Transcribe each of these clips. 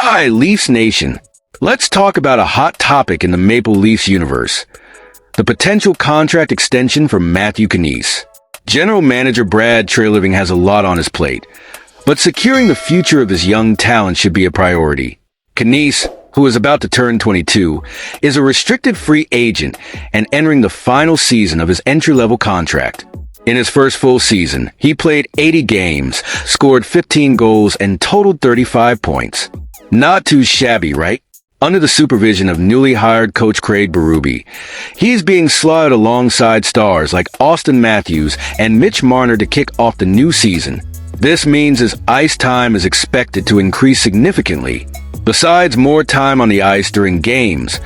Hi, Leafs Nation. Let's talk about a hot topic in the Maple Leafs universe. The potential contract extension for Matthew Knies. General Manager Brad Treliving has a lot on his plate, but securing the future of this young talent should be a priority. Knies, who is about to turn 22, is a restricted free agent and entering the final season of his entry-level contract. In his first full season, he played 80 games, scored 15 goals, and totaled 35 points. Not too shabby, right? Under the supervision of newly hired coach Craig Berube, he's being slotted alongside stars like Auston Matthews and Mitch Marner to kick off the new season. This means his ice time is expected to increase significantly. Besides more time on the ice during games,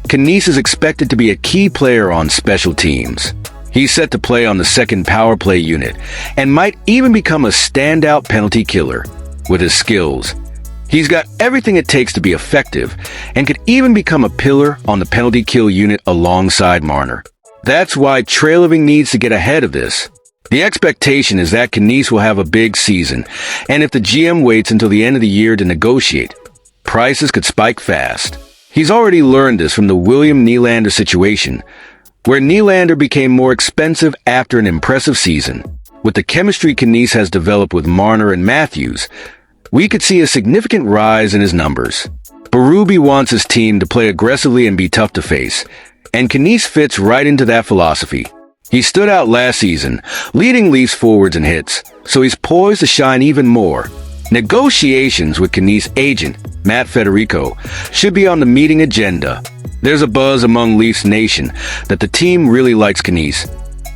Knies is expected to be a key player on special teams. He's set to play on the second power play unit and might even become a standout penalty killer. With his skills, he's got everything it takes to be effective and could even become a pillar on the penalty kill unit alongside Marner. That's why Treliving needs to get ahead of this. The expectation is that Knies will have a big season, and if the GM waits until the end of the year to negotiate, prices could spike fast. He's already learned this from the William Nylander situation, where Nylander became more expensive after an impressive season. With the chemistry Knies has developed with Marner and Matthews, we could see a significant rise in his numbers. Berube wants his team to play aggressively and be tough to face, and Knies fits right into that philosophy. He stood out last season, leading Leafs forwards in hits, so he's poised to shine even more. Negotiations with Knies' agent, Matt Federico, should be on the meeting agenda. There's a buzz among Leafs Nation that the team really likes Knies,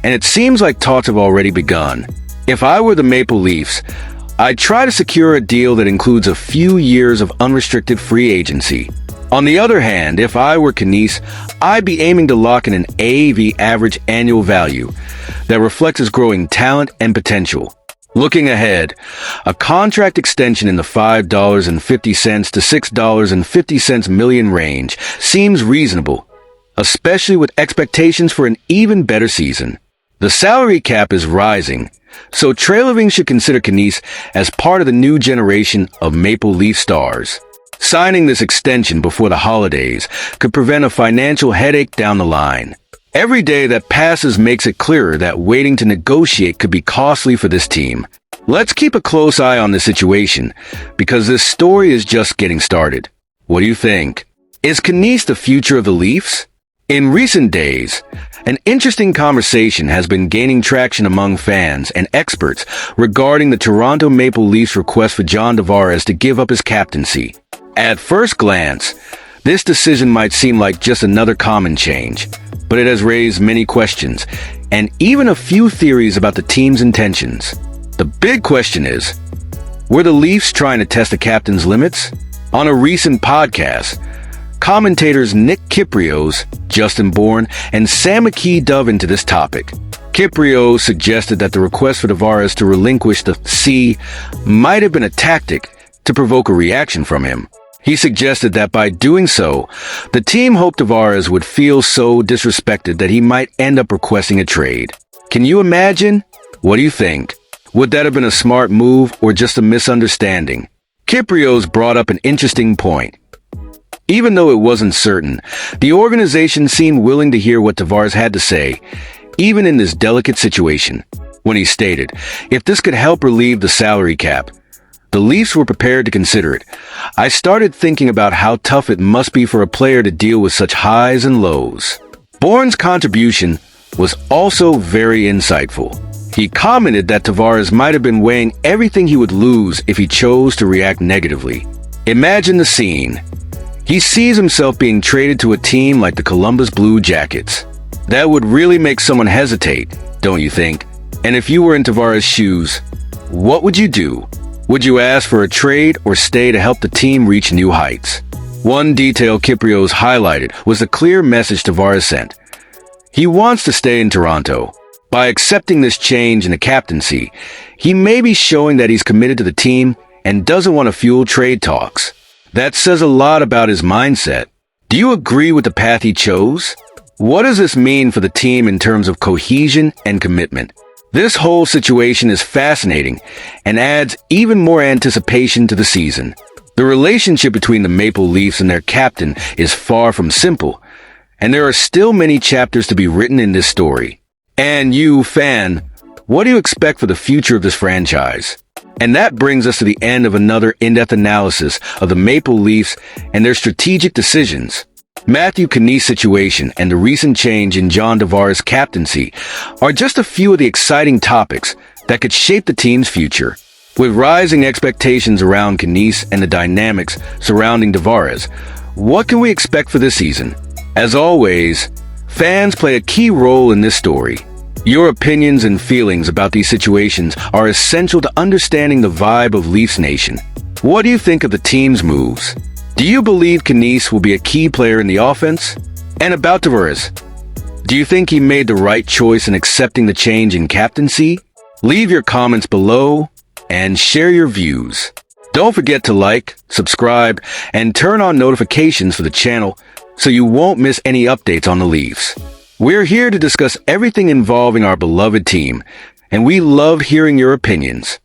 and it seems like talks have already begun. If I were the Maple Leafs, I'd try to secure a deal that includes a few years of unrestricted free agency. On the other hand, if I were Knies, I'd be aiming to lock in an AAV average annual value that reflects his growing talent and potential. Looking ahead, a contract extension in the $5.50 to $6.50 million range seems reasonable, especially with expectations for an even better season. The salary cap is rising, so Treliving should consider Knies as part of the new generation of Maple Leaf stars. Signing this extension before the holidays could prevent a financial headache down the line. Every day that passes makes it clearer that waiting to negotiate could be costly for this team. Let's keep a close eye on the situation, because this story is just getting started. What do you think? Is Knies the future of the Leafs? In recent days, an interesting conversation has been gaining traction among fans and experts regarding the Toronto Maple Leafs' request for John Tavares to give up his captaincy. At first glance, this decision might seem like just another common change, but it has raised many questions and even a few theories about the team's intentions. The big question is, were the Leafs trying to test the captain's limits? On a recent podcast, commentators Nick Kypreos, Justin Bourne, and Sam McKee dove into this topic. Kypreos suggested that the request for Tavares to relinquish the C might have been a tactic to provoke a reaction from him. He suggested that by doing so, the team hoped Tavares would feel so disrespected that he might end up requesting a trade. Can you imagine? What do you think? Would that have been a smart move or just a misunderstanding? Kypreos brought up an interesting point. Even though it wasn't certain, the organization seemed willing to hear what Tavares had to say, even in this delicate situation. When he stated, if this could help relieve the salary cap, the Leafs were prepared to consider it. I started thinking about how tough it must be for a player to deal with such highs and lows. Bourne's contribution was also very insightful. He commented that Tavares might have been weighing everything he would lose if he chose to react negatively. Imagine the scene. He sees himself being traded to a team like the Columbus Blue Jackets. That would really make someone hesitate, don't you think? And if you were in Tavares' shoes, what would you do? Would you ask for a trade or stay to help the team reach new heights? One detail Kypreos highlighted was the clear message Tavares sent. He wants to stay in Toronto. By accepting this change in the captaincy, he may be showing that he's committed to the team and doesn't want to fuel trade talks. That says a lot about his mindset. Do you agree with the path he chose? What does this mean for the team in terms of cohesion and commitment? This whole situation is fascinating and adds even more anticipation to the season. The relationship between the Maple Leafs and their captain is far from simple, and there are still many chapters to be written in this story. And you, fan, what do you expect for the future of this franchise? And that brings us to the end of another in-depth analysis of the Maple Leafs and their strategic decisions. Matthew Knies' situation and the recent change in John Tavares' captaincy are just a few of the exciting topics that could shape the team's future. With rising expectations around Knies and the dynamics surrounding Tavares, what can we expect for this season? As always, fans play a key role in this story. Your opinions and feelings about these situations are essential to understanding the vibe of Leafs Nation. What do you think of the team's moves? Do you believe Knies will be a key player in the offense? And about Tavares, do you think he made the right choice in accepting the change in captaincy? Leave your comments below and share your views. Don't forget to like, subscribe, and turn on notifications for the channel so you won't miss any updates on the Leafs. We're here to discuss everything involving our beloved team, and we love hearing your opinions.